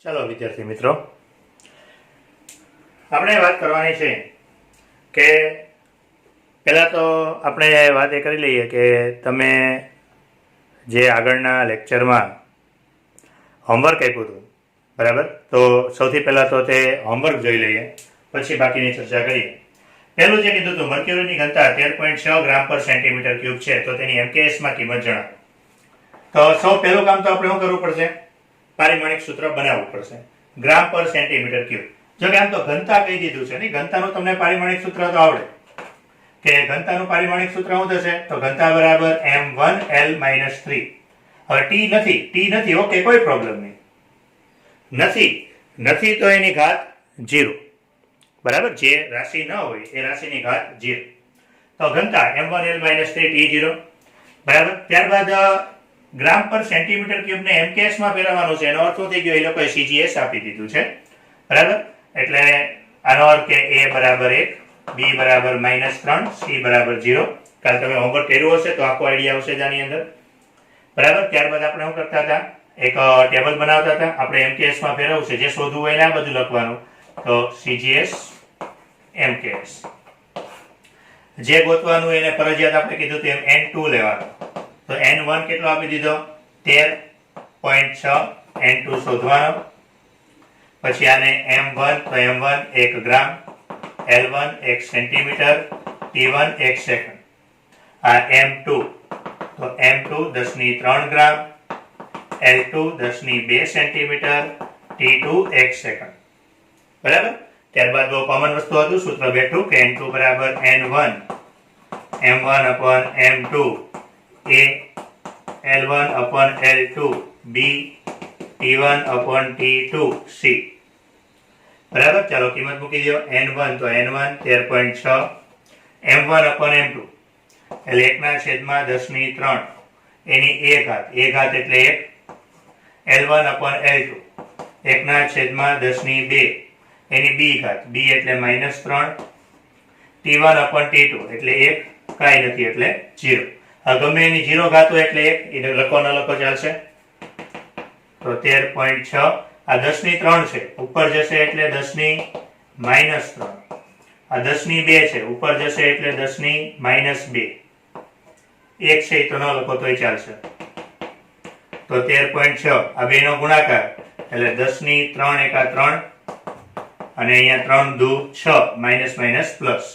ચાલો વિદ્યાર્થી મિત્રો, આપણે વાત કરવાની છે કે પહેલાં તો આપણે વાત એ કરી લઈએ કે તમે જે આગળના લેક્ચરમાં હોમવર્ક આપ્યું હતું, બરાબર? તો સૌથી પહેલાં તો તે હોમવર્ક જોઈ લઈએ, પછી બાકીની ચર્ચા કરીએ. પહેલું જે કીધું હતું, મર્ક્યુરીની ઘનતા 13.6 ગ્રામ પર સેન્ટીમીટર ક્યુબ છે, તો તેની MKS માં કિંમત જણાવો. તો સૌ પહેલું કામ તો આપણે શું કરવું પડશે? પારિમાણિક સૂત્ર બનાવવું પડશે, ગ્રામ પર સેન્ટીમીટર ક્યુબ. જો કે આમ તો ઘનતા કહી દીધું છે ને, ઘનતાનું તમને પારિમાણિક સૂત્ર તો આવડે કે ઘનતાનું પારિમાણિક સૂત્ર શું થશે? તો ઘનતા બરાબર m1l-3. હવે ટી નથી, ઓકે, કોઈ પ્રોબ્લેમ નહીં. નથી તો એની ઘાત 0, બરાબર? જે રાશિ ન હોય એ રાશિની ઘાત 0. તો ઘનતા m1l-3 T0, બરાબર. ત્યારબાદ ગ્રામ પર સેન્ટીમીટર ક્યુબ ને MKS માં ફેરવવાનું છે. એનો અર્થ શું થઈ ગયો? એ લોકોએ CGS આપી દીધું છે, બરાબર. એટલે આનો અર્થ કે a બરાબર 1, b બરાબર -3, c બરાબર 0. કાલ તમે હોમવર્ક કર્યું હશે તો આખો આઈડિયા આવશે જ આની અંદર, બરાબર. ત્યારબાદ આપણે શું કરતા હતા? એક ટેબલ બનાવતા હતા. આપણે MKS માં ફેરવવું છે, જે શોધવું હોય એને આ બધું લખવાનું. તો CGS MKS જે ગોતવાનું એને ફરજિયાત આપણે કીધું તેમ N2 લેવાનું. તો N1 કેટલો આપી દીધો? 13.6. N2 શોધવાનો. પછી આને M1, તો M1 1 ગ્રામ, L1 1 સેન્ટીમીટર, T1 1 સેકન્ડ. આ M2, તો M2 10⁻³ ગ્રામ, L2 10⁻² સેન્ટીમીટર, T2 1 સેકન્ડ, બરાબર. ત્યારબાદ બહુ કોમન વસ્તુ હતું, સૂત્ર બેઠું કે N2 બરાબર N1 M1/M2 A L1/L2 B T1/T2 C, બરાબર. ચાલો કિંમત મૂકી દો. N1 તો N1 13.6, M1/M2 એટલે 1/10⁻³ એની a ઘાત એટલે 1, L1/L2 1/10⁻² એની b ઘાત, b એટલે -3, T1/T2 એટલે 1, કાંઈ નથી એટલે 0. ગમે એની 0 ઘાત હોય એટલે 1, એ લખો ન લખો ચાલશે. તો 13.6 આ 10⁻³ છે, ઉપર જશે એટલે 10⁻³ આ 10⁻² છે, ઉપર જશે એટલે 10⁻². 1 છે તો ન લખો તોય ચાલશે. તો 13.6 આ બેનો ગુણાકાર એટલે 10⁻³ એકા 3 અને અહીંયા 3 દુ 6 માઇનસ પ્લસ,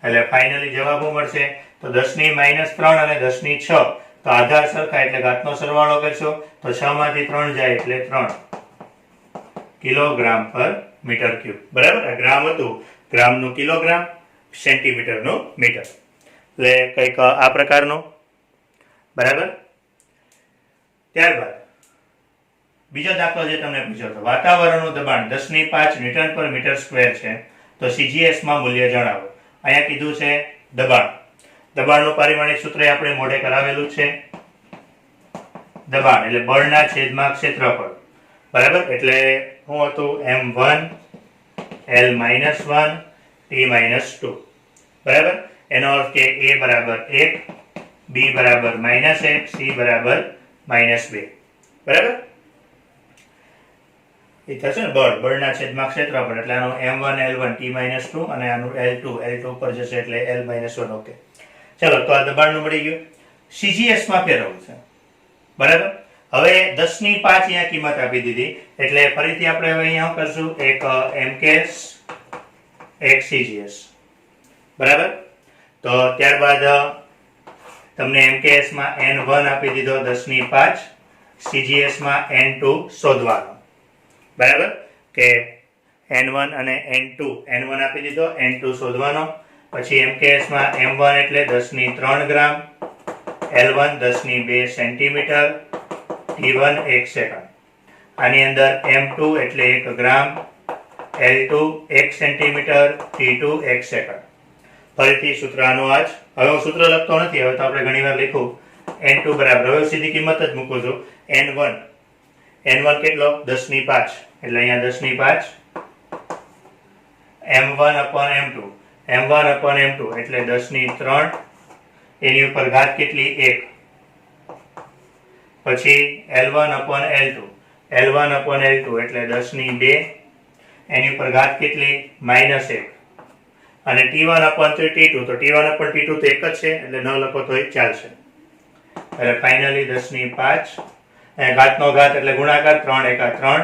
એટલે ફાઇનલી જવાબ શું મળશે? તો 10⁻³ અને 10⁻6 તો આધાર સરખા એટલે ઘાતનો સરવાળો કરશો તો 6 માંથી 3 જાય એટલે 3 કિલોગ્રામ પર મીટર ક્યુબ, બરાબર. આ ગ્રામ હતું, ગ્રામનું કિલોગ્રામ, સેન્ટીમીટરનું મીટર, એટલે કંઈક આ પ્રકારનું, બરાબર. ત્યારબાદ બીજો દાખલો જે તમને પૂછ્યો હતો, વાતાવરણનું દબાણ 10⁵ ન્યૂટન પર મીટર સ્ક્વેર છે, તો CGS માં મૂલ્ય જણાવો. અહીંયા કીધું છે દબાણનું પારિમાણિક સૂત્ર આપણે મોઢે કરાવેલું છે. દબાણ એટલે બળના છેદમાં ક્ષેત્રફળ, બરાબર. એટલે શું હતું? M1 L-1 T-2, બરાબર. એનો અર્થ કે a બરાબર 1, b બરાબર -1, c બરાબર -2, બરાબર. એ થશે ને બળના છેદમાં ક્ષેત્રફળ, એટલે આનું M1 L1 T-2 અને આનું L2 ઉપર જશે એટલે L-1. ઓકે, ચાલો. તો આ દબાણનું મળી ગયું. CGS માં ફેરવવું છે, બરાબર. હવે 10⁵ અહીંયા કિંમત આપી દીધી, એટલે ફરીથી આપણે હવે અહીંયા શું કરશું? એક MKS એક CGS, બરાબર. તો ત્યારબાદ તમને MKS માં N1 આપી દીધો 10⁵, CGS માં N2 શોધવાનો, બરાબર. કે N1 અને N1 આપી દીધો, N2 શોધવાનો. પછી MKS માં M1 એટલે 10⁻³ ગ્રામ, L1 10⁻² સેન્ટીમીટર, T1 1 સેકન્ડ. આની અંદર M2 એટલે 1 ગ્રામ, L2 1 સેન્ટીમીટર, T2 1 સેકન્ડ. ફરીથી સૂત્ર આનું આ જ. હવે હું સૂત્ર લખતો નથી, હવે તો આપણે ઘણી વાર લખ્યું. N2 બરાબર, હવે સીધી કિંમત જ મૂકું છું. N1 કેટલો? 10⁵, એટલે અહીંયા 10⁵, M1/M2 એટલે 10⁻³ એની ઉપર ઘાત કેટલી? 1. પછી L1/L2 L1/L2 એટલે 10^2, એની ઉપર ઘાત કેટલી -1, અને T1/T2 તો T1/T2 તો એક જ છે એટલે ન લખો તોય ચાલશે. એટલે ફાઇનલી 10^5, ઘાતનો ઘાત એટલે ગુણાકાર, 3 × 3,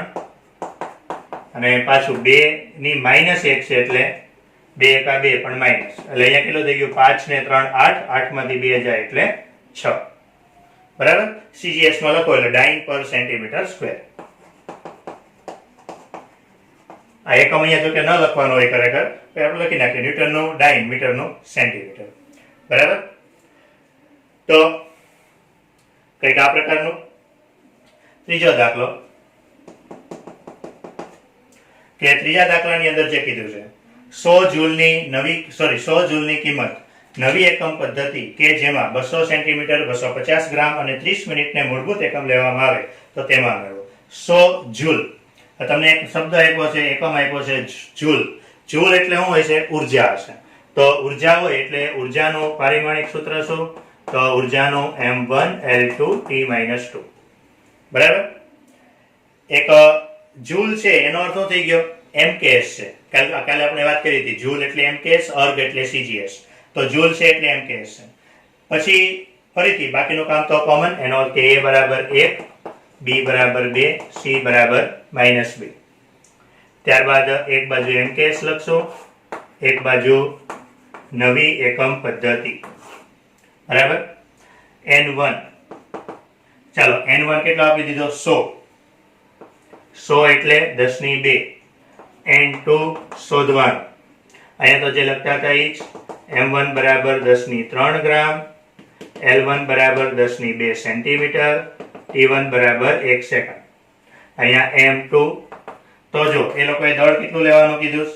અને પાછું 2 - 1 છે એટલે 2 × 2 પણ માઇનસ, એટલે અહીંયા કેટલું થઈ ગયું? 5 ને 3 8, 8 માંથી 2 જાય એટલે 6. બરાબર. CGS માં લખો એટલે ડાઇન પર સેન્ટીમીટર સ્ક્વેર. આ એકમ અહીંયા જો કે ન લખવાનો હોય ખરેખર, તો આપણે લખી નાખીએ ન્યૂટનનું ડાઇન, મીટરનું સેન્ટીમીટર. બરાબર. તો કંઈક આ પ્રકારનું. ત્રીજો દાખલો, કે ત્રીજા દાખલાની અંદર જે કીધું છે 100 જૂલની કિંમત નવી એકમ પદ્ધતિ કે જેમાં 200 સેન્ટીમીટર, 250 ગ્રામ અને 30 મિનિટને મૂળભૂત એકમ લેવામાં આવે તો તેમાં મેળવો. 100 જૂલ. તમને એક શબ્દ આપ્યો છે, એકમ આપ્યો છે જૂલ. જૂલ એટલે શું હોય છે? ઉર્જા હશે. તો ઉર્જા હોય એટલે ઉર્જાનું પારિમાણિક સૂત્ર શું? તો ઉર્જાનું M1L2T-2. બરાબર. એક જૂલ છે એનો અર્થ શું થઈ ગયો? MKS છે. કાલે આપણે વાત કરી હતી, જૂલ એટલે MKS, અર્ગ એટલે CGS. તો જૂલ છે એટલે MKS છે. પછી ફરીથી બાકીનું કામ તો કોમન, એનો અર્થ કે A = 1, B = 2, C = -2. ત્યારબાદ એક બાજુ MKS લખશું, એક બાજુ નવી એકમ પદ્ધતિ. બરાબર. N1, ચાલો N1 કેટલો આપી દીધો? 100. 100 એટલે 10^2. N2 શોધવાનું. અહીંયા તો જે લખતા હતા એ જ. M1 = 10^3 ગ્રામ, L1 = 10^2 સેન્ટીમીટર, T1 = 1 સેકન્ડ. અહીંયા M2, તો જો એ લોકોએ દળ કેટલું લેવાનું કીધું?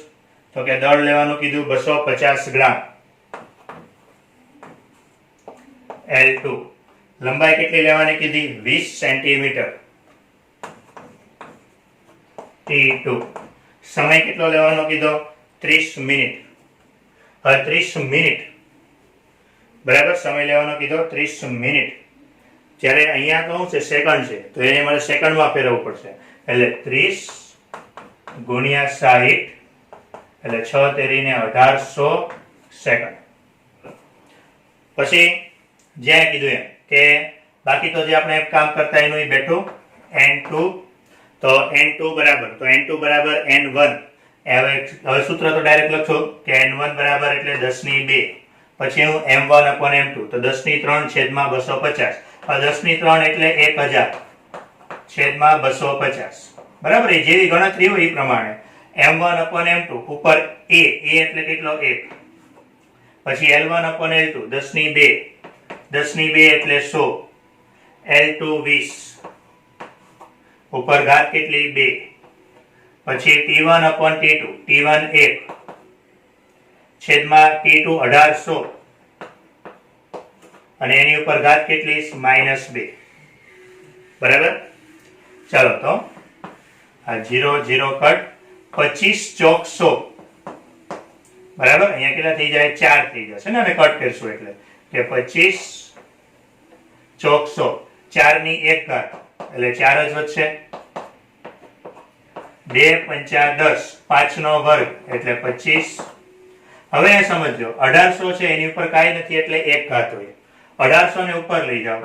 તો કે દળ લેવાનું કીધું 250 ગ્રામ. L2 લંબાઈ કેટલી લેવાની કીધી? 20 સેન્ટીમીટર. T2 સમય કેટલો લેવાનો કીધો? 30 મિનિટ. હવે 30 મિનિટ, બરાબર, સમય લેવાનો કીધો 30 મિનિટ. જ્યારે અહીંયા તો શું છે? સેકન્ડ છે, તો એને મારે સેકન્ડમાં ફેરવવું પડશે. એટલે 30 × 60 એટલે 6 તેરીને 1800 સેકન્ડ. પછી જ્યાં કીધું એમ કે બાકી તો જે આપણે કામ કરતા એનું એ બેઠું. N2, તો N2 બરાબર, તો N2 = N1. હવે સૂત્ર તો ડાયરેક્ટ લખો કે N1 બરાબર એટલે 10^2. પછી હું M1/M2, તો 10^3 છેદમાં 250. 10^3 એટલે 1000 છેદમાં 250. બરાબર. એ જેવી ગણતરી હોય એ પ્રમાણે M1/M2 ઉપર A એટલે કેટલો? 1. પછી L1/L2 10^2. 10^2 એટલે 100. L2 20 ઉપર ઘાત કેટલી? 2. પછી T1/T2, T1 1 છેદમાં T2 1800, અને એની ઉપર ઘાત કેટલી? -2. બરાબર. ચાલો તો આ 0 0 કટ. 25 ચોક 100. બરાબર. અહીંયા કેટલા થઈ જાય? 4 થઈ જશે ને, અને કટ કરશું એટલે કે 25 ચોક 100. 4 ની 1 ઘાત એટલે 4 જ વધશે. 2 × 5 = 10, 5 નો વર્ગ એટલે 25. હવે સમજો 1800 છે એની ઉપર કાંઈ નથી એટલે 1 ઘાત હોય. 1800 ને ઉપર લઈ જાઓ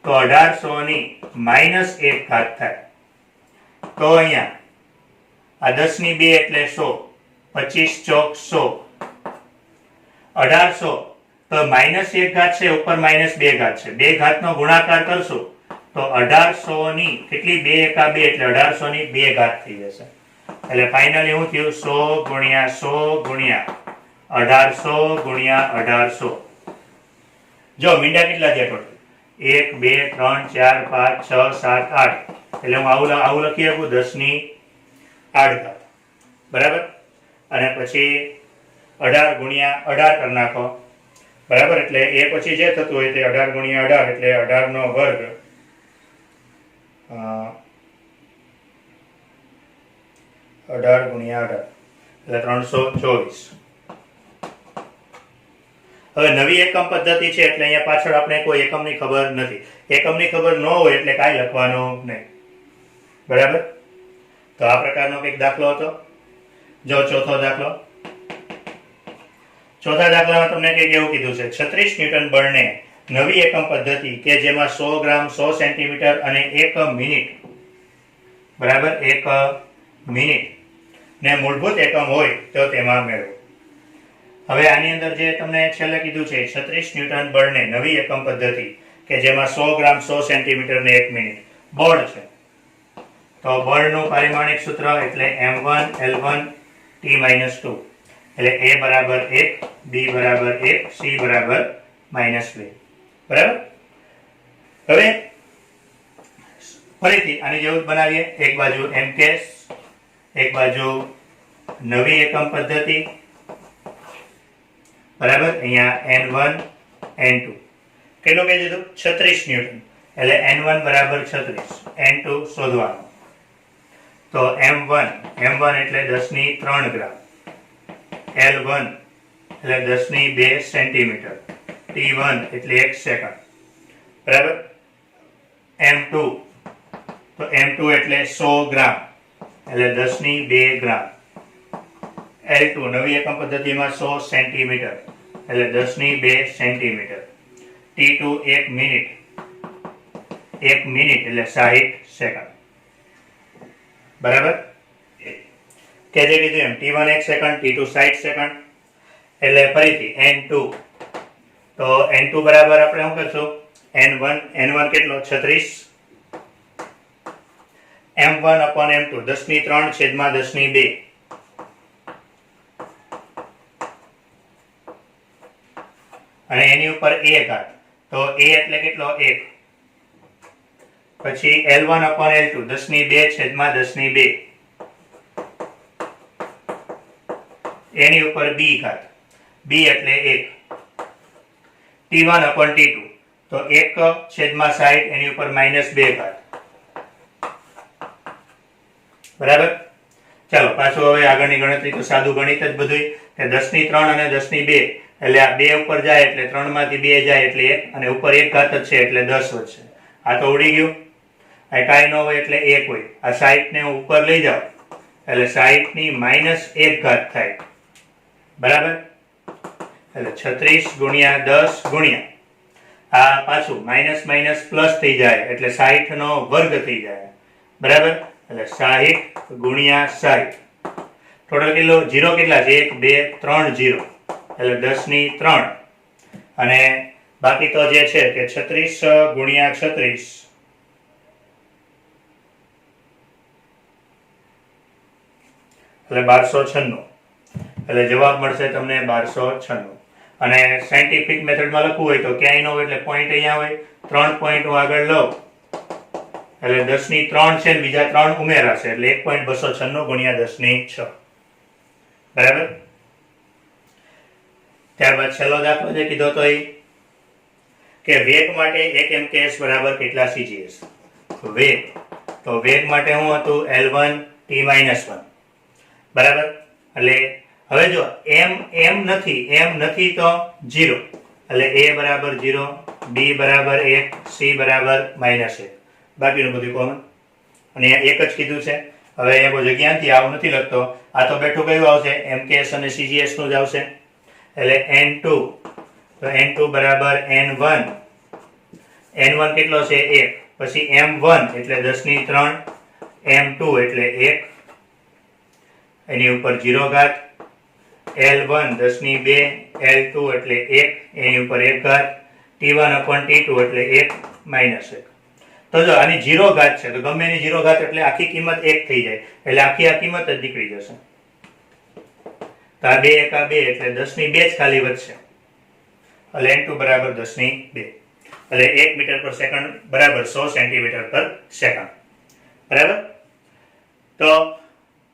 તો 1800 ની -1 ઘાત થાય. તો અહીંયા આ 10^2 એટલે 100. 25 ચોક 100. 1800 તો -1 ઘાત છે, ઉપર -2 ઘાત છે. 2 ઘાતનો ગુણાકાર કરશું તો 1800 ની કેટલી? 2 × 2 એટલે 1800 ની 2 ઘાત થઈ જશે. એટલે ફાઇનલી શું થયું? 100 × 100 × 1800. જો મીંડા કેટલા થયા ટોટલ? 1 2 3 4 5 6 7 8. એટલે હું આવું લખી શકું 10^8. બરાબર. અને પછી 18 × 18 કરી નાખો. બરાબર. એટલે એ પછી જે થતું હોય તે 18 × 18 એટલે 18 નો વર્ગ. 18 × 18 એટલે 324. હવે નવી એકમ પદ્ધતિ છે એટલે અહીંયા પાછળ આપણે કોઈ એકમની ખબર નથી. એકમની ખબર ન હોય એટલે કાંઈ લખવાનું નહીં. બરાબર. તો આ પ્રકારનો કંઈક દાખલો હતો. જો ચોથો દાખલો. ચોથા દાખલામાં તમને કંઈક એવું કીધું છે 36 ન્યૂટન બળને નવી એકમ પદ્ધતિ કે જેમાં 100 ગ્રામ 100 સેન્ટીમીટર અને 1 મિનિટ, બરાબર, 1 મિનિટ ને મૂળભૂત એકમ હોય તો તેમાં મેળવો. હવે આની અંદર જે તમને છેલ્લે કીધું છે 36 ન્યૂટન બળને નવી એકમ પદ્ધતિ કે જેમાં 100 ગ્રામ 100 સેન્ટીમીટર ને 1 મિનિટ બળ છે. તો બળનું પારિમાણિક સૂત્ર એટલે m1 L1 T-2 એટલે a બરાબર 1, b બરાબર 1, c બરાબર -2. બરાબર. હવે ફરીથી આની જેવું બનાવીએ. એક બાજુ mks, એક બાજુ નવી એકમ પદ્ધતિ, બરાબર. અહીંયા n1 n2 કેટલું કહી દીધું? 36 ન્યૂટન એટલે n1 બરાબર 36, n2 શોધવાનું. તો m1 એટલે 10³ ગ્રામ, L1 એટલે 10² સેન્ટીમીટર, T1 એટલે 1 સેકન્ડ, બરાબર. m2 તો m2 એટલે 100 ગ્રામ એટલે 10² ગ્રામ, L2 નવી એકમ પદ્ધતિમાં 100 સેન્ટીમીટર એટલે 10² સેન્ટીમીટર, T2 1 મિનિટ, 1 મિનિટ એટલે 60 સેકન્ડ, બરાબર. કે જે કીધું એમ T1 1 સેકન્ડ, T2 60 સેકન્ડ. એટલે ફરીથી n2, તો n2 બરાબર આપણે શું કરશું? n1 કેટલો? 36 m1 upon m2 10³ છેદમાં 10². અને એની ઉપર a ઘાત, તો a એટલે કેટલો? 1. પછી L1 upon L2 10² છેદમાં 10². એની ઉપર b ઘાત, b એટલે 1. T1 upon T2 તો 1 છેદમાં 60 એની ઉપર -2 ઘાત, બરાબર. ચાલો પાછું હવે આગળની ગણતરી તો સાદું ગણિત જ બધું, કે 10³ અને 10², એટલે આ 2 ઉપર જાય એટલે 3 માંથી 2 જાય એટલે 1, અને ઉપર 1 ઘાત જ છે એટલે 10 વધશે. આ તો ઉડી ગયું. આ કાંઈ ન હોય એટલે 1 હોય. આ 60 ને હું ઉપર લઈ જાઉં એટલે 60 ની -1 ઘાત થાય, બરાબર. એટલે 36 ગુણ્યા 10 ગુણ્યા આ પાછું માઇનસ માઇનસ પ્લસ થઈ જાય એટલે 60 નો વર્ગ થઈ જાય, બરાબર. એટલે 60 ગુણ્યા 60 ટોટલ કેટલો? 0 કેટલા છે? 1 2 3 0 એટલે 10³ અને બાકી તો જે છે કે 36 ગુણ્યા 36 એટલે 1296, એટલે જવાબ મળશે તમને 1296. અને સાયન્ટિફિક મેથડમાં લખવું હોય તો ક્યાંય ન હોય એટલે પોઈન્ટ અહીંયા હોય, 3 પોઈન્ટ હું આગળ લઉં એટલે 10³ છે ને બીજા 3 ઉમેરાશે એટલે 1.296 ગુણ્યા 10⁶, બરાબર. ત્યારબાદ છેલ્લો દાખલો જે કીધો તો એ કે વેગ માટે 1 mks બરાબર કેટલા cgs? વેગ, તો વેગ માટે શું હતું? L1 T-1, બરાબર. એટલે હવે જો m નથી તો 0 એટલે a બરાબર 0, b બરાબર 1, c બરાબર -1, બાકીનું બધું કોમન. અને એક જ કીધું છે. હવે એ બહુ જગ્યાથી આવું નથી લખતો, આ તો બેઠું કયું આવશે? mks અને cgs નું જ આવશે. એટલે n2, તો n2 બરાબર n1, n1 કેટલો છે? 1. પછી m1 એટલે 10³ m2 એટલે 1 એની ઉપર 0 ઘાત, L1 10², L2 એટલે 1 એની ઉપર 1 ઘાત, T1 upon T2 એટલે 1 -1. તો જો આની 0 ઘાત છે તો ગમે એની 0 ઘાત એટલે આખી કિંમત 1 થઈ જાય એટલે આખી આ કિંમત જ નીકળી જશે. તો આ 2 એકા 2 એટલે 10² જ ખાલી વધશે એટલે n2 બરાબર 10². એટલે 1 મીટર પર સેકન્ડ બરાબર 100 સેન્ટીમીટર પર સેકન્ડ, બરાબર. તો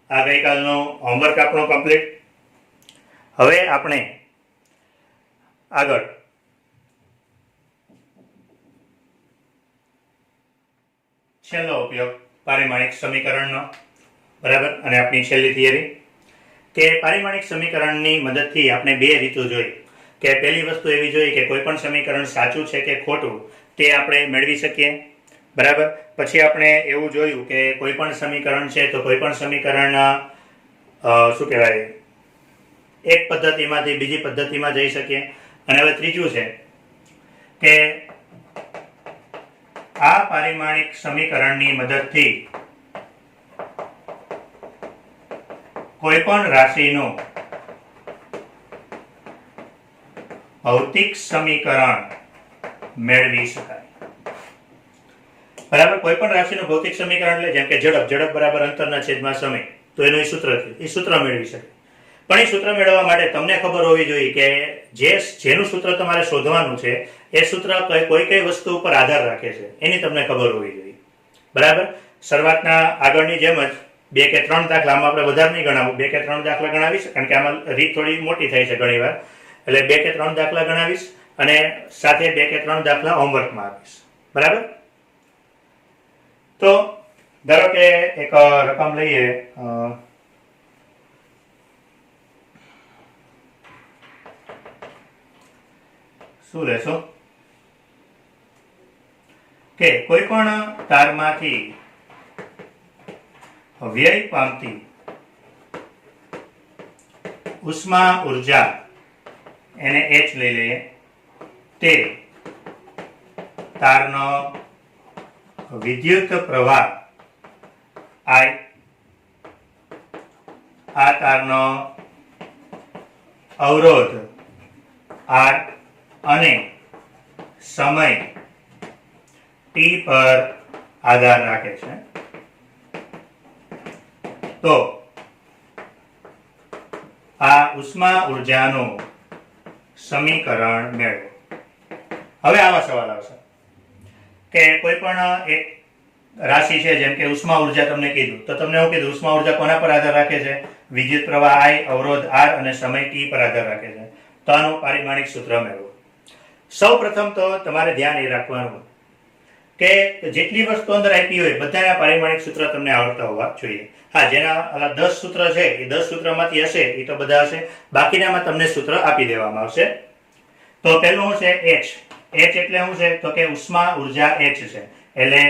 આ ગઈકાલનું હોમવર્ક આપણું કમ્પ્લીટ. હવે આપણે આગળ છેલ્લો ઉપયોગ પારિમાણિક સમીકરણનો, બરાબર. અને આપણી છેલ્લી થિયરી કે પારિમાણિક સમીકરણની મદદથી આપણે બે રીતો જોઈ. કે પહેલી વસ્તુ એવી જોઈ કે કોઈ પણ સમીકરણ સાચું છે કે ખોટું તે આપણે મેળવી શકીએ. બરાબર. પછી આપણે એવું જોયું કે કોઈ પણ સમીકરણ છે તો કોઈ પણ સમીકરણના શું કહેવાય, એક પદ્ધતિમાંથી બીજી પદ્ધતિમાં જઈ શકીએ. અને હવે ત્રીજું છે કે આ પારિમાણિક સમીકરણની મદદથી કોઈ પણ રાશિનું ભૌતિક સમીકરણ મેળવી શકાય. બરાબર. કોઈ પણ રાશિનું ભૌતિક સમીકરણ એટલે જેમ કે ઝડપ બરાબર અંતરના છેદમાં સમય, તો એનું સૂત્ર થયું, એ સૂત્ર મેળવી શકે. પણ એ સૂત્ર મેળવવા માટે તમને ખબર હોવી જોઈએ કે જેનું સૂત્ર તમારે શોધવાનું છે એ સૂત્ર કોઈ કઈ વસ્તુ ઉપર આધાર રાખે છે એની તમને ખબર હોવી જોઈએ. બરાબર. શરૂઆતના આગળની જેમ જ 2 કે 3 દાખલા, આમાં આપણે વધારે નહીં ગણાવું, 2 કે 3 દાખલા ગણાવીશ, કારણ કે આમાં રીત થોડી મોટી થાય છે ઘણી વાર. એટલે 2 કે 3 દાખલા ગણાવીશ અને સાથે 2 કે 3 દાખલા હોમવર્કમાં આપીશ. બરાબર. તો ધારો કે એક રકમ લઈએ, શું લેશો કે કોઈ પણ તારમાંથી વ્યય પામતી ઉષ્મા ઉર્જા, એને H લઈ લઈએ, તે તારનો વિદ્યુત પ્રવાહ I, આ તારનો અવરોધ R અને સમય T પર આધાર રાખે છે. તો આ ઉષ્મા ઉર્જાનું સમીકરણ મેળવો. હવે આવા સવાલ આવશે કે કોઈ પણ એક રાશિ છે, જેમ કે ઉષ્મા ઉર્જા તમને કીધું, તો તમને એવું કીધું ઉષ્મા ઉર્જા કોના પર આધાર રાખે છે? વિદ્યુત પ્રવાહ I, અવરોધ R અને સમય T પર આધાર રાખે છે. તો આનું પારિમાણિક સૂત્ર મેળવો. સૌ પ્રથમ તો તમારે ધ્યાન એ રાખવાનું કે જેટલી વસ્તુ અંદર આપી હોય બધાના પારિમાણિક સૂત્ર તમને આવડતા હોવા જોઈએ. હા, જેના 10 સૂત્ર છે એ 10 સૂત્રમાંથી હશે એ તો બધા હશે, બાકીનામાં તમને સૂત્ર આપી દેવામાં આવશે. તો પહેલું છે H. H એટલે શું છે? તો કે ઉષ્મા ઉર્જા H છે. એટલે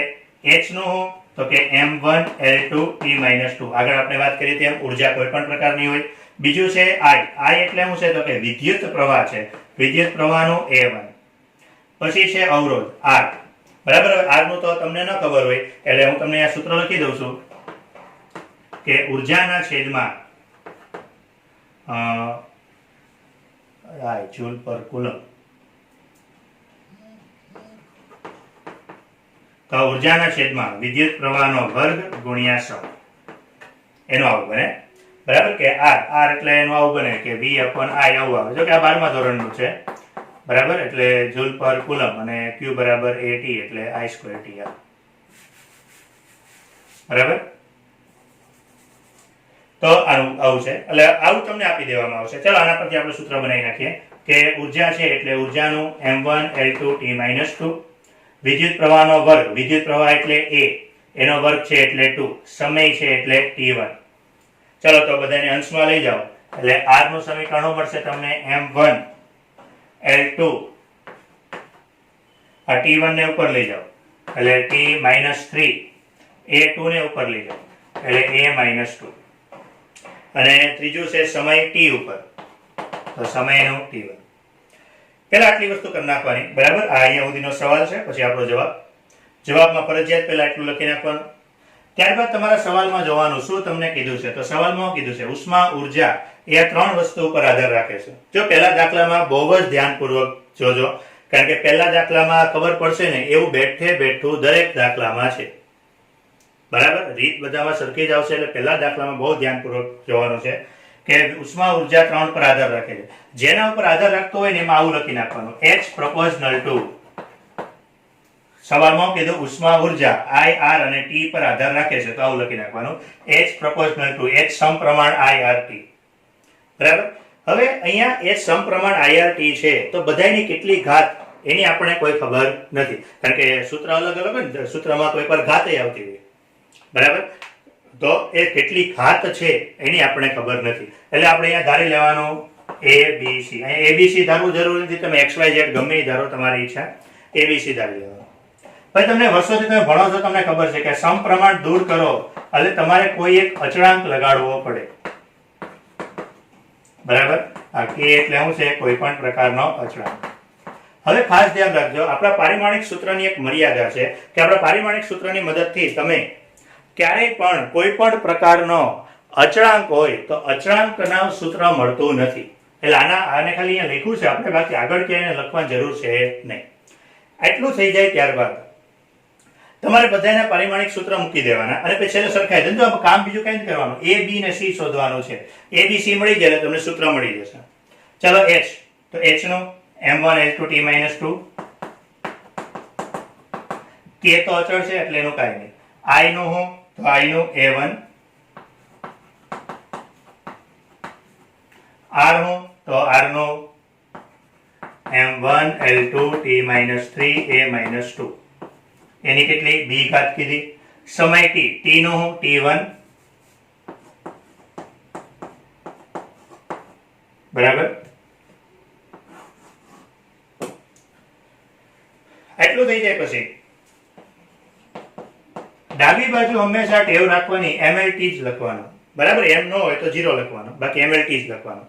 H નું શું? તો કે M1L2T-2. આગળ આપણે વાત કરી તેમ ઉર્જા કોઈ પણ પ્રકારની હોય. બીજું છે I. I એટલે શું છે? તો કે વિદ્યુત પ્રવાહ છે. વિદ્યુત પ્રવાહનું A1. પછી છે અવરોધ R. બરાબર. R નું તો તમને ન ખબર હોય એટલે હું તમને આ સૂત્ર લખી દઉં છું કે ઉર્જાના છેદમાં જૂલ પર કુલમ. તો ઉર્જાના છેદમાં વિદ્યુત પ્રવાહનો વર્ગ ગુણ્યા સમય, એનું આવું બને. બરાબર. કે R એટલે એનું આવું બને કે V/I આવું આવે. જો કે આ 12મા ધોરણનું છે. બરાબર. એટલે જૂલ પર કુલમ અને Q બરાબર AT એટલે I²T. બરાબર. તો આવું છે. એટલે આવું તમને આપી દેવામાં આવશે. ચલો આના પરથી આપણે સૂત્ર બનાવી નાખીએ કે ઉર્જા છે એટલે ઉર્જાનું M1L2T-2. વિદ્યુત પ્રવાહનો વર્ગ, વિદ્યુત પ્રવાહ એટલે A, એનો વર્ગ છે એટલે 2, સમય છે એટલે T1. ચલો તો બધાને અંશમાં લઈ જાઓ એટલે R નું સમીકરણ મળશે તમને M1L2, આ T1 ને ઉપર લઈ જાઓ એટલે T-3, A2 ને ઉપર લઈ જાઓ એટલે A-2, અને ત્રીજું છે સમય T ઉપર, તો સમયનું T1. પહેલા આટલી વસ્તુ કરી નાખવાની. બરાબર. આ અહીંયા સુધીનો સવાલ છે. પછી આપણો જવાબમાં ફરજિયાત પહેલા એટલું લખી નાખવાનું. ત્યારબાદ તમારા સવાલમાં જોવાનું શું તમને કીધું છે. તો સવાલમાં કીધું છે ઉષ્મા ઉર્જા એ આ 3 વસ્તુ ઉપર આધાર રાખે છે. જો પહેલા દાખલામાં બહુ જ ધ્યાનપૂર્વક જોજો, કારણ કે પહેલા દાખલામાં ખબર પડશે ને એવું બેઠું દરેક દાખલામાં છે. બરાબર. રીત બધામાં સરખી જ આવશે. એટલે પહેલા દાખલામાં બહુ ધ્યાનપૂર્વક જોવાનું છે કે ઉષ્મા ઉર્જા 3 પર આધાર રાખે છે. જેના ઉપર આધાર રાખતો હોય ને એમાં આવું લખી નાખવાનું H proportional to. સવાલમાં કીધું ઉષ્મા ઉર્જા I, R અને T પર આધાર રાખે છે, તો આવું લખી નાખવાનું H proportional to, H સમપ્રમાણ I, R, T. બરાબર. હવે અહીંયા H સમપ્રમાણ I, R, T છે તો બધાની કેટલી ઘાત એની આપણે કોઈ ખબર નથી, કારણ કે સૂત્ર અલગ અલગ હોય ને, સૂત્રમાં કોઈ પર ઘાત આવતી હોય. બરાબર. તો એ કેટલી ઘાત છે એની આપણે ખબર નથી. એટલે આપણે અહીંયા ધારી લેવાનું ABC. અહીંયા ABC ધારવું જરૂરી નથી, તમે XYZ ગમે એ ધારો, તમારી ઈચ્છા. ABC ધારી લેવાનું. ભાઈ તમને વર્ષોથી તમે ભણો છો, તમને ખબર છે કે સમપ્રમાણ દૂર કરો એટલે તમારે કોઈ એક અચળાંક લગાડવો પડે, બરાબર. આ કે એટલે શું છે? કોઈ પણ પ્રકારનો અચળાંક. હવે ખાસ ધ્યાન રાખજો, આપણા પારિમાણિક સૂત્રની એક મર્યાદા છે કે આપણા પારિમાણિક સૂત્રની મદદથી તમે ક્યારેય પણ કોઈ પણ પ્રકારનો અચળાંક હોય તો અચળાંકના સૂત્ર મળતું નથી. એટલે આને ખાલી અહીંયા લખ્યું છે, આપણે બાકી આગળ ક્યાંય લખવાની જરૂર છે નહીં. આટલું થઈ જાય ત્યારબાદ તમારે બધાના પારિમાણિક સૂત્ર મૂકી દેવાના અને પછી છેલ્લે સરખાઈ દેજો. કામ બીજું કઈ નથી કરવાનું, એ બી ને સી શોધવાનું છે. એ બી સી મળી જાય એટલે તમને સૂત્ર મળી જશે. ચલો h, તો h નું m1 l2 t - 2, k તો અચળ છે એટલે એનું કાંઈ નહીં. i નું હું? તો i નું a1, r હું? તો r નું m1 l2 t - 3 a - 2. એની કેટલી? b ઘાત કીધી. સમય t, t નું હું? t1, બરાબર. એટલું થઈ જાય પછી ડાબી બાજુ હંમેશા ટેવ રાખવાની mlt જ લખવાનું, બરાબર. એમ ન હોય તો 0 લખવાનું, બાકી mlt જ લખવાનું.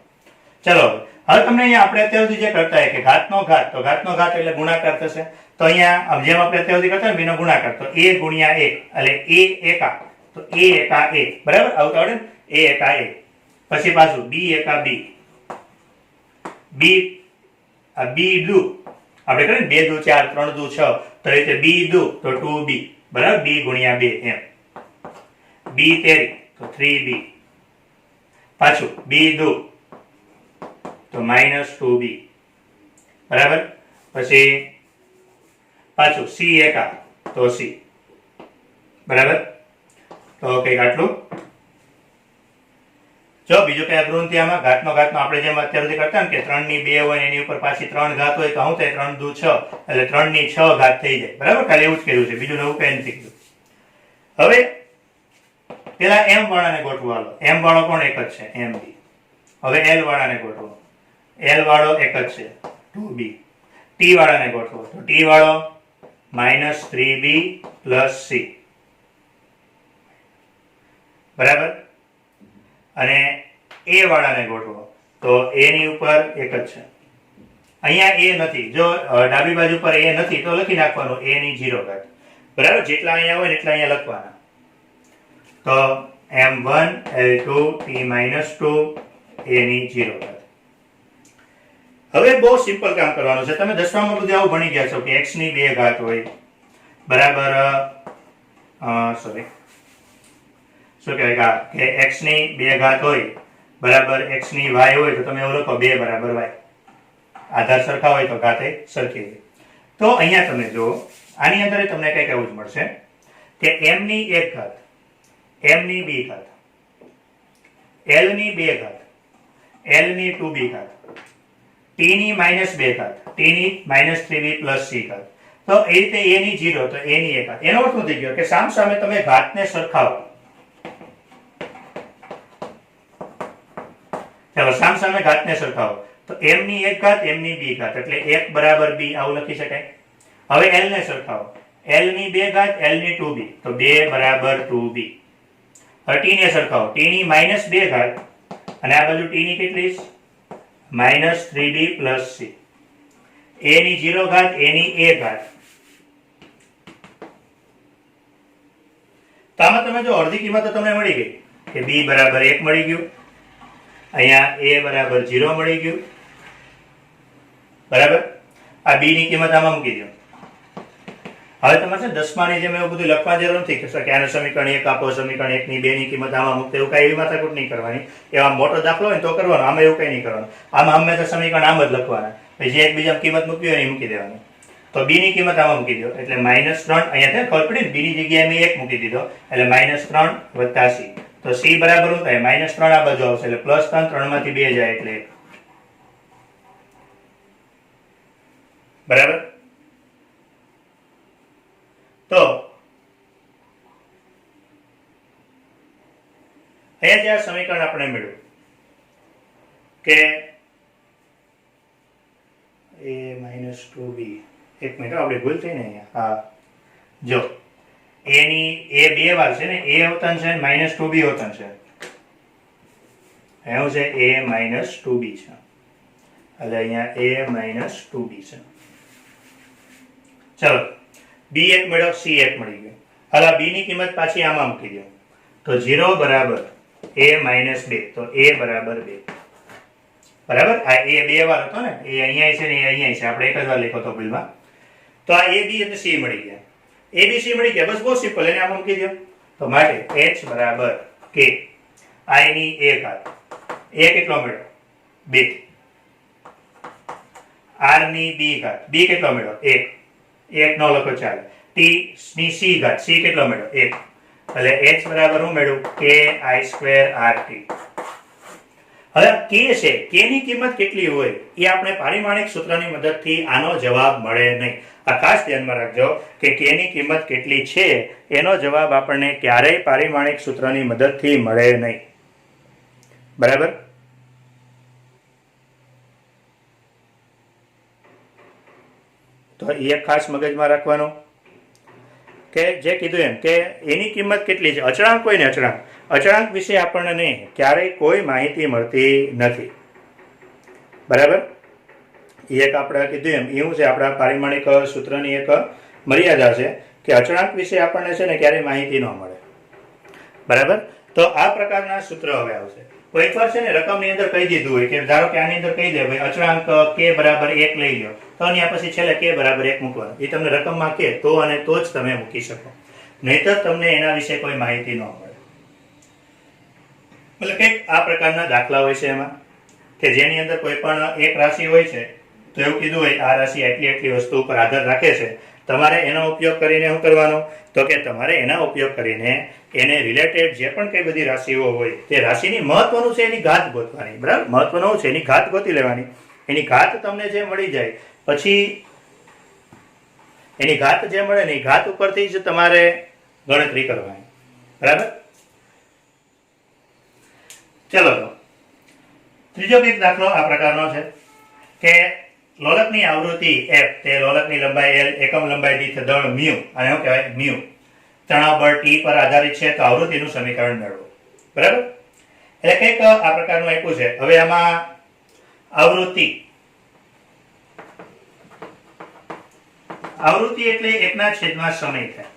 ચલો હવે તમને અહીંયા આપણે અત્યાર સુધી જે કરતા હોય કે ઘાતનો ઘાત, તો ઘાતનો ઘાત એટલે ગુણાકાર થશે. તો અહીંયા જેમ આપણે અત્યાર સુધી કરતા હોય બેનો ગુણાકાર, તો a ગુણ્યા 1 એટલે a એકા, તો a એકા a, બરાબર. આવતા આવડે ને? a એકા a. પછી પાછું b એકા b, b આ b દુ આપણે કરીએ ને 2 દુ 4 3 દુ 6, તો એ રીતે b દુ તો 2b, બરાબર. b ગુણ્યા 2 એમ. b તેરી તો 3b, પાછું b દુ તો -2b, બરાબર. પછી પાછું c એકા તો c, બરાબર. તો કઈક આટલું. જો બીજું કઈ અઘરું નથી આમાં. ઘાતનો આપણે જેમ અત્યાર સુધી કરતા ને કે 3 ની 2 હોય એની ઉપર પાછી 3 ઘાત હોય તો શું થાય? 3 દુ 6 એટલે 3 ની 6 ઘાત થઈ જાય, બરાબર. ખાલી એવું જ કર્યું છે, બીજું નવું કઈ નથી કર્યું. હવે પેલા m વાળાને ગોઠવો. હાલો, m વાળો કોણ? એક જ છે, mb. હવે l વાળાને ગોઠવો. l વાળો એક જ છે, 2b. t વાળાને ગોઠવો. તો t વાળો -3b + c, બરાબર. અને a વાળાને ગોઠવો. તો a ની ઉપર એક જ છે. અહીંયા a નથી, જો ડાબી બાજુ પર a નથી તો લખી નાખવાનું a ની 0 ઘાત, બરાબર. જેટલા અહીંયા હોય ને એટલા અહીંયા લખવાના. તો m1 l2 t - 2 a ની 0 ઘાત. હવે બહુ સિમ્પલ કામ કરવાનું છે. તમે 10માં બધું આવું ભણી ગયા છો કે x ની 2 ઘાત હોય, બરાબર. સોરી, શું કહેવાય કે x ની 2 ઘાત હોય, બરાબર. x ની y હોય તો તમે એવું લખો 2 બરાબર y. આધાર સરખા હોય તો ઘાતે સરખી હોય. તો અહીંયા તમે જુઓ, આની અંદર તમને કંઈક એવું જ મળશે કે m ની 1 ઘાત, m ની 2 ઘાત, l ની 2 ઘાત, l ની 2b ઘાત, t ની -2 ઘાત, t ની -3b + c ઘાત. તો એ રીતે a ની 0 તો a ની 1 ઘાત. એનો અર્થ શું થઈ ગયો કે સામ સામે તમે ઘાતને સરખાવો. ચાલો સામ સામે ઘાતને સરખાવો. તો m ની 1 ઘાત, m ની 2 ઘાત એટલે 1 બરાબર b, આવું લખી શકાય. હવે l ને સરખાવો. l ની 2 ઘાત, l ની 2b, તો 2 બરાબર 2b. હવે t ને સરખાવો. t ની -2 ઘાત અને આ બાજુ t ની કેટલી? -3b + c. a ની 0 ઘાત, a ની 1 ઘાત. તો આમાં તમે જો અડધી કિંમત તો તમને મળી ગઈ કે b બરાબર 1 મળી ગયું, અહીંયા a બરાબર 0 મળી ગયું, બરાબર. આ b ની કિંમત આમાં મૂકી દો. હવે તમારે છે 10માં ની જેમ એવું બધું લખવા જરૂર નથી કે આનું સમીકરણ 1 આપો, સમીકરણ 1 ની 2 ની કિંમત આમાં મૂકતો, એવું કઈ એવી માથાકૂટ નહીં કરવાની. એવા મોટો દાખલો હોય તો કરવાનો, આમાં એવું કઈ નહીં કરવાનું. આમાં હંમેશા સમીકરણ આમ જ લખવાના, પછી જે એકબીજા કિંમત મૂકવી હોય એ મૂકી દેવાની. તો b ની કિંમત આમાં મૂકી દો એટલે -3, અહીંયા ખબર પડી ને, b ની જગ્યાએ મેં 1 મૂકી દીધો એટલે -3 + c. તો c બરાબર શું થાય? -3 આ બાજુ આવશે એટલે +3, 3 માંથી 2 જાય એટલે 1, બરાબર. તો અહીંયા જે આ સમીકરણ આપણે મેળવ્યું કે a - 2b, એક મિનિટ આપણે ભૂલ થઈ ને અહીંયા. હા, જો એની એ બે વાર છે ને, એ અવતન છે માઇનસ 2b અવતન છે. એવું છે a માઇનસ 2b છે, એટલે અહીંયા a માઇનસ 2b છે. ચલો b1 મળ્યો, c1 મળી ગયો. હવે આ b ની કિંમત પાછી આમાં મૂકી દો તો 0 બરાબર a માઇનસ 2, તો a બરાબર 2. બરાબર, આ a બે વાર હતો ને, એ અહીંયા છે ને એ અહીંયા છે, આપણે એક જ વાર લખ્યો હતો ભૂલમાં. તો આ a b અને c મળી ગયા, a b c મળી ગયા, બસ બહુ સિમ્પલ, એને આમાં મૂકી દો. તો માટે h બરાબર k i ની a ઘાત, a કેટલો મળ્યો 2, r ની b ઘાત, b કેટલો મળ્યો 1, 1 નો લખો ચાલે, t ની c ઘાત, c કેટલો મળ્યો 1, એટલે h બરાબર હું મેળવું k i² rt. હવે k છે, k ની કિંમત કેટલી હોય એ આપણે પારિમાણિક સૂત્રની મદદથી આનો જવાબ મળે નહીં. આ ખાસ ધ્યાનમાં રાખજો કે k ની કિંમત કેટલી છે એનો જવાબ આપણને ક્યારેય પારિમાણિક સૂત્રની મદદથી મળે નહીં. બરાબર, તો એ ખાસ મગજમાં રાખવાનું કે જે કીધું એમ કે એની કિંમત કેટલી છે. અચળાંક હોય ને, અચળાંક વિશે આપણને ક્યારેય કોઈ માહિતી મળતી નથી. બરાબર, એ એક આપણે કીધું એમ એવું છે, આપણા પારિમાણિક સૂત્રની એક મર્યાદા છે કે અચળાંક વિશે આપણને છે ને ક્યારેય માહિતી ન મળે. બરાબર, તો આ પ્રકારના સૂત્ર હવે આવશે. કોઈક વાર છે ને રકમની અંદર કહી દીધું હોય કે ધારો કે આની અંદર કહી દે ભાઈ અચળાંક k બરાબર 1 લઈ લો, તો અહીંયા પછી છેલ્લે k બરાબર 1 મૂકવાનું. એ તમને રકમમાં કે તો અને તો જ તમે મૂકી શકો, નહીતર તમને એના વિશે કોઈ માહિતી ન મળે. એટલે કંઈક આ પ્રકારના દાખલા હોય છે એમાં કે જેની અંદર કોઈ પણ એક રાશિ હોય છે, તો એવું કીધું હોય આ રાશિ એટલી વસ્તુ ઉપર આધાર રાખે છે, તમારે એનો ઉપયોગ કરીને શું કરવાનું, તો કે તમારે એના ઉપયોગ કરીને એને રિલેટેડ જે પણ કઈ બધી રાશિઓ હોય તે રાશિની મહત્વનું છે એની ઘાત ગોતવાની. બરાબર, મહત્વનું છે એની ઘાત ગોતી લેવાની. એની ઘાત તમને જે મળી જાય પછી એની ઘાત જે મળે ને એ ઘાત ઉપરથી જ તમારે ગણતરી કરવાની. બરાબર, ચલો તો ત્રીજો એક દાખલો આ પ્રકારનો છે કે લોલકની આવૃત્તિ f, તે લોલકની લંબાઈ l, એકમ લંબાઈ દીઠ દળ μ, અને શું કહેવાય μ, તણાવ બળ t પર આધારિત છે, તો આવૃત્તિનું સમીકરણ મેળવો. બરાબર, એટલે કંઈક આ પ્રકારનું આપ્યું છે. હવે આમાં આવૃત્તિ એટલે 1/સમય થાય.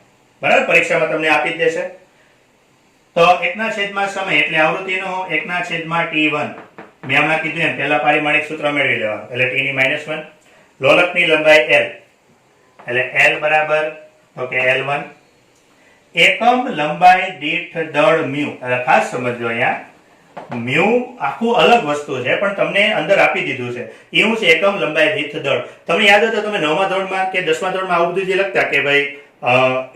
બરાબર, પરીક્ષામાં તમને આપી જ દેશે. તો 1/સમય એટલે આવૃત્તિનો 1/t1. મેં હમણાં કીધું એમ પહેલા પારિમાણિક સૂત્ર મેળવી લેવાનું, એટલે t ની -1. લોલકની લંબાઈ l, એટલે l બરાબર તો કે l1. એકમ લંબાઈ દીઠ દળ μ, એટલે ખાસ સમજો અહીંયા μ આખું અલગ વસ્તુ છે પણ તમને અંદર આપી દીધું છે. એવું છે એકમ લંબાઈ દીઠ દળ. તમને યાદ હોય તો તમે 9મા ધોરણમાં કે 10મા ધોરણમાં આવું બધું જે લખતા કે ભાઈ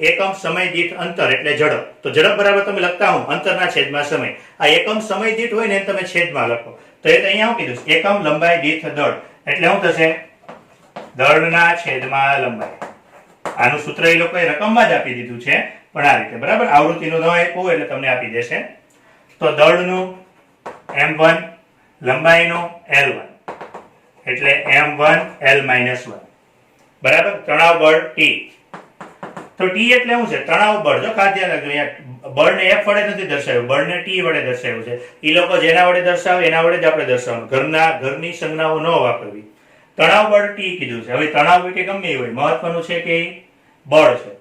એકમ સમય દીઠ અંતર એટલે ઝડપ, તો ઝડપ બરાબર તમે લખતા હો અંતરના છેદમાં સમય. આ એકમ સમય દીઠ હોય ને તમે છેદમાં લખો, તો એ તો અહીંયા શું કીધું એકમ લંબાઈ દીઠ દળ, એટલે શું થશે દળના છેદમાં લંબાઈ. આનું સૂત્ર એ લોકોએ રકમમાં જ આપી દીધું છે પણ આ રીતે. બરાબર, આવૃત્તિનું ન આપ્યું એટલે તમને આપી દેશે. તો દળનું m1, લંબાઈનું l1, એટલે m1 l-1. બરાબર, તણાવ બળ t. તો t એટલે શું છે તણાવ બળ. જો ખાસ ધ્યાન રાખજો, અહીંયા બળને f વડે નથી દર્શાવ્યું, બળને t વડે દર્શાવ્યું છે. એ લોકો જેના વડે દર્શાવે એના વડે જ આપણે દર્શાવવાનું, ઘરની સંજ્ઞાઓ ન વાપરવી. તણાવ બળ t કીધું છે. હવે તણાવ કે ગમે એ હોય, મહત્વનું છે કે બળ છે.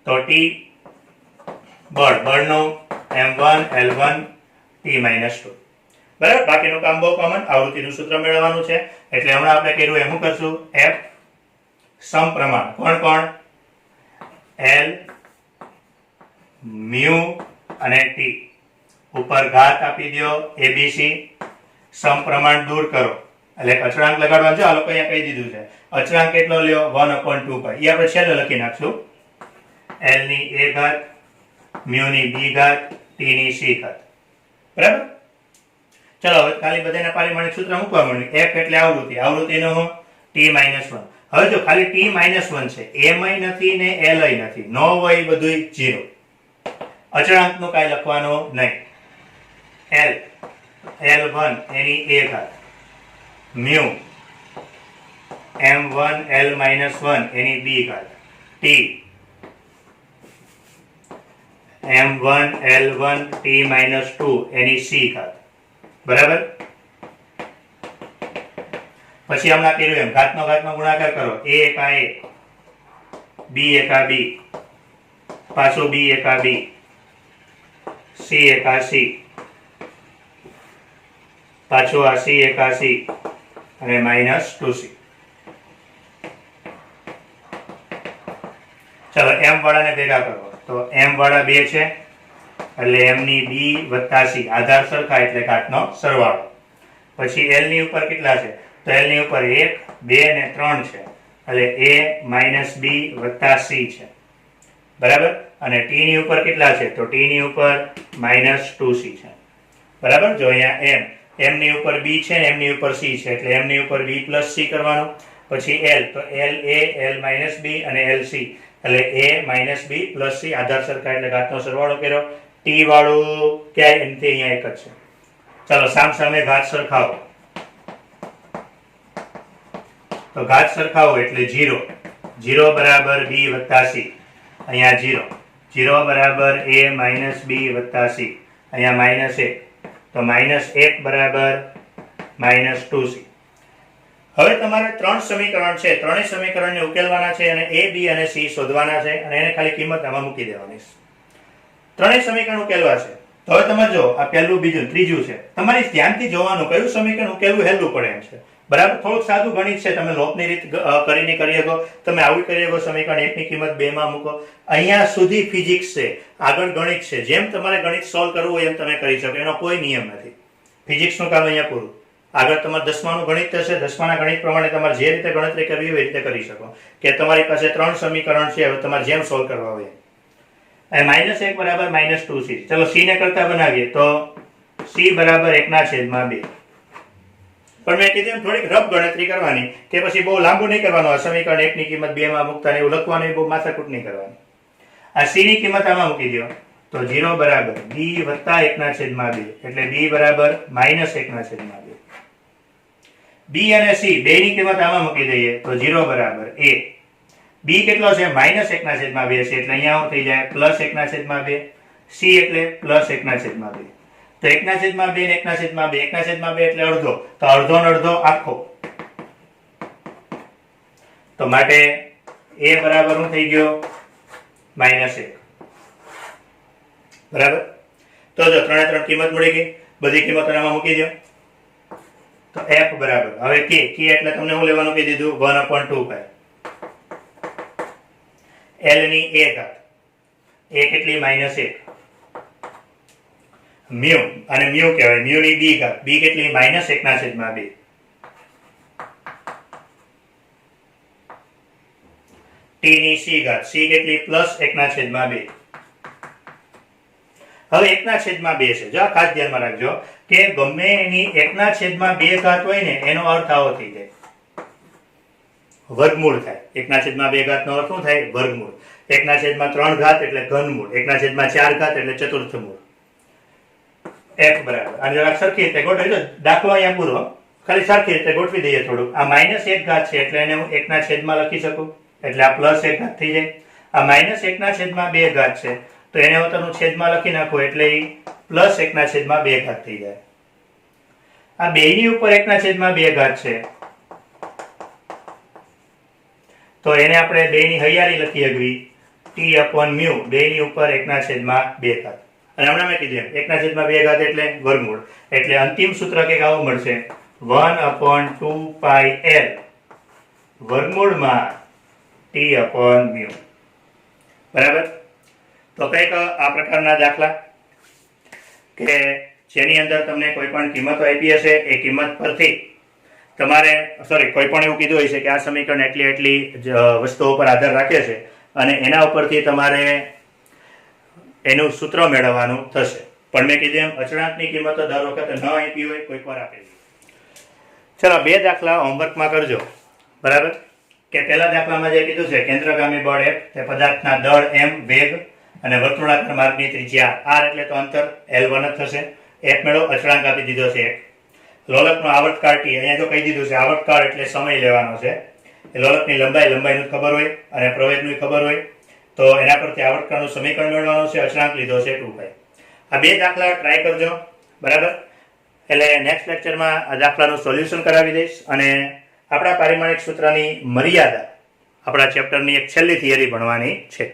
તો t બળનું m1 l1 t-2. બરાબર, બાકીનું કામ બહુ કોમન, આવૃત્તિનું સૂત્ર મેળવવાનું છે. એટલે હમણાં આપણે કર્યું એમ શું કરશું, f સમપ્રમાણ કોણ l μ અને t ઉપર ઘાત આપી દો abc, સમપ્રમાણ દૂર કરો એટલે અચળાંક લગાડવાનો છે. આ લોકો અહીંયા કહી દીધું છે અચળાંક કેટલો લ્યો 1/2π, એ આપણે છેલ્લે લખી નાખશું l ની a ઘાત, μ ની b ઘાત, t ની c ઘાત. બરાબર, ચલો હવે ખાલી બધાના પારિમાણિક સૂત્ર મૂકવા મળ્યું. f એટલે આવૃત્તિનો t-1. હવે જો ખાલી t-1 છે, m નથી ને l નથી, નો હોય બધું 0. અચળાંકનું કાંઈ લખવાનું નહીં. l1 એની a ઘાત, μ m1 l-1 એની b ઘાત, t m1 l1 t minus 2 એની c ઘાત, બરાબર. પછી હમણાં કર્યું એમ ઘાતનો ગુણાકાર કરો, a એકા a, b એકા b, પાછો b એકા b, c એકા c, પાછો આ c એકા c અને માઇનસ 2c. ચલો m વાળાને ભેગા કરો તો m વાળા 2 છે એટલે m ની b વત્તા c, આધાર સરખા એટલે ઘાતનો સરવાળો. પછી l ની ઉપર કેટલા છે તો l ની ઉપર 1 2 ને 3 છે એટલે a માઇનસ b વત્તા c છે, બરાબર. અને t ની ઉપર કેટલા છે તો t ની ઉપર માઇનસ 2c છે, બરાબર. જો અહીંયા m ની ઉપર b છે ને m ની ઉપર c છે એટલે m ની ઉપર b પ્લસ c કરવાનું. પછી l તો l a l minus b અને l c એટલે a minus b plus c, આધાર સરખા એટલે ઘાતનો સરવાળો કર્યો. t વાળું ક્યાંય એમથી અહીંયા એક જ છે. ચાલો સામ સામે ઘાત સરખાવો તો ઘાત સરખાવો એટલે 0 બરાબર b વત્તા c, અહીંયા 0 બરાબર a માઇનસ b વત્તા c, અહીંયા માઇનસ 1 તો માઇનસ 1 બરાબર માઇનસ 2c. હવે તમારે 3 સમીકરણ છે, ત્રણેય સમીકરણને ઉકેલવાના છે અને a b અને c શોધવાના છે અને એને ખાલી કિંમત આમાં મૂકી દેવાની છે. ત્રણેય સમીકરણ ઉકેલવા છે. તો હવે તમે જો આ પહેલું બીજું ત્રીજું છે, તમારે ધ્યાનથી જોવાનું કયું સમીકરણ ઉકેલવું હેલું પડે એમ છે, બરાબર. થોડુંક સાદું ગણિત છે, તમે લોપની રીત કરીને કરી શકો, તમે આવું કરી શકો. સમીકરણ 1 ની કિંમત 2 માં મૂકો. અહીંયા સુધી ફિઝિક્સ છે, આગળ ગણિત છે. જેમ તમારે ગણિત સોલ્વ કરવું હોય એમ તમે કરી શકો, એનો કોઈ નિયમ નથી. ફિઝિક્સનું કામ અહીંયા પૂરું. આગળ તમારે 10માનું ગણિત થશે, 10માના ગણિત પ્રમાણે તમારે જે રીતે ગણતરી કરવી હોય એ રીતે કરી શકો. કે તમારી પાસે 3 સમીકરણ છે, હવે તમારે જેમ સોલ્વ કરવા હોય. માઇનસ 1 બરાબર માઇનસ 2c. ચલો c ને કરતા બનાવીએ તો c બરાબર 1/2. પણ મેં કીધું એમ થોડીક રફ ગણતરી કરવાની, કે પછી બહુ લાંબુ નહીં કરવાનું. આ સમીકરણ 1 ની કિંમત 2 માં મૂકતા એવું લખવાનું, બહુ માથાકૂટ નહીં કરવાની. આ c ની કિંમત આમાં મૂકી દો તો 0 બરાબર b વત્તા 1/2 એટલે b બરાબર માઇનસ 1/2. b અને c બે ની કિંમત આમાં મૂકી દઈએ તો 0 બરાબર a. b કેટલો છે માઇનસ 1/2 છે એટલે અહીંયા થઈ જાય પ્લસ 1/2. c એટલે પ્લસ 1/2. તો 1/2 ને 1/2 એટલે અડધો, તો અડધો ને અડધો આખો. તો માટે a બરાબર શું થઈ ગયો -1, બરાબર. તો જો 3 કિંમત મળી ગઈ, બધી કિંમતો આમાં મૂકી દો તો f બરાબર. હવે k એટલે તમને હું લેવાનું કહી દીધું 1/2π l ની a ઘાત, a કેટલી -1, મ્યુ અને મ્યુ કહેવાય, મ્યુ ની b ઘાત, b કેટલી -1/2. t ની c ઘાત, c કેટલી +1/2. હવે 1/2 છે. જો ખાસ ધ્યાનમાં રાખજો કે ગમે એની 1/2 ઘાત હોય ને એનો અર્થ આવો થઈ જાય, વર્ગમૂળ થાય. 1/2 ઘાતનો અર્થ શું થાય? વર્ગમૂળ. 1/3 ઘાત એટલે ઘનમૂળ, 1/4 ઘાત એટલે ચતુર્થ મૂળ. f બરાબર. અને જરા સરખી રીતે ગોઠવી દો, દાખલો અહીંયા પૂરો, ખાલી સરખી રીતે ગોઠવી દઈએ થોડું. આ -1 ઘાત છે એટલે એને હું 1/માં લખી શકું, એટલે આ +1 ઘાત થઈ જાય. આ -1/2 ઘાત છે તો એને હું તમને છેદમાં લખી નાખું એટલે +1/2 ઘાત થઈ જાય. આ 2 ની ઉપર 1/2 ઘાત છે તો એને આપણે 2 ની હૈયારી લખી શકવી t/μ, 2 ની ઉપર 1/2 ઘાત. અને હમણાં મેં કીધું 1/2 ઘાત એટલે વર્ગમૂળ, એટલે અંતિમ સૂત્ર કંઈક આવું મળશે 1/2πl વર્ગમૂળમાં t/μ, બરાબર. તો કંઈક આ પ્રકારના દાખલા કે જેની અંદર તમને કોઈ પણ કિંમતો આપી હશે, એ કિંમત પરથી તમારે કોઈ પણ એવું કીધું હોય છે કે આ સમીકરણ એટલી વસ્તુઓ પર આધાર રાખે છે અને એના ઉપરથી તમારે એનું સૂત્ર મેળવવાનું થશે. પણ મેં કીધું એમ અચળાંકની કિંમતો દર વખતે ન આપી હોય, કોઈક વાર આપેલી. ચલો 2 દાખલા હોમવર્કમાં કરજો, બરાબર. કે પહેલા દાખલામાં જે કીધું છે કેન્દ્રગામી બળ F, તે પદાર્થના દળ m, વેગ અને વર્તુળાકાર માર્ગની ત્રિજ્યા r એટલે તો અંતર L1 જ થશે. f મેળવો, અચળાંક આપી દીધો છે 1. લોલકનો આવર્તકાળ t, અહીંયા જો કહી દીધું છે આવર્તકાળ એટલે સમય લેવાનો છે. લોલકની લંબાઈનું ખબર હોય અને પ્રવેગનું ખબર હોય તો એના પરથી આવર્તકાળનું સમીકરણ મેળવવાનું છે. અચળાંક લીધો છે 2π. આ બે દાખલા ટ્રાય કરજો, બરાબર. એટલે નેક્સ્ટ લેક્ચરમાં આ દાખલાનું સોલ્યુશન કરાવી દઈશ અને આપણા પારિમાણિક સૂત્રની મર્યાદા આપણા ચેપ્ટરની એક છેલ્લી થિયરી ભણવાની છે.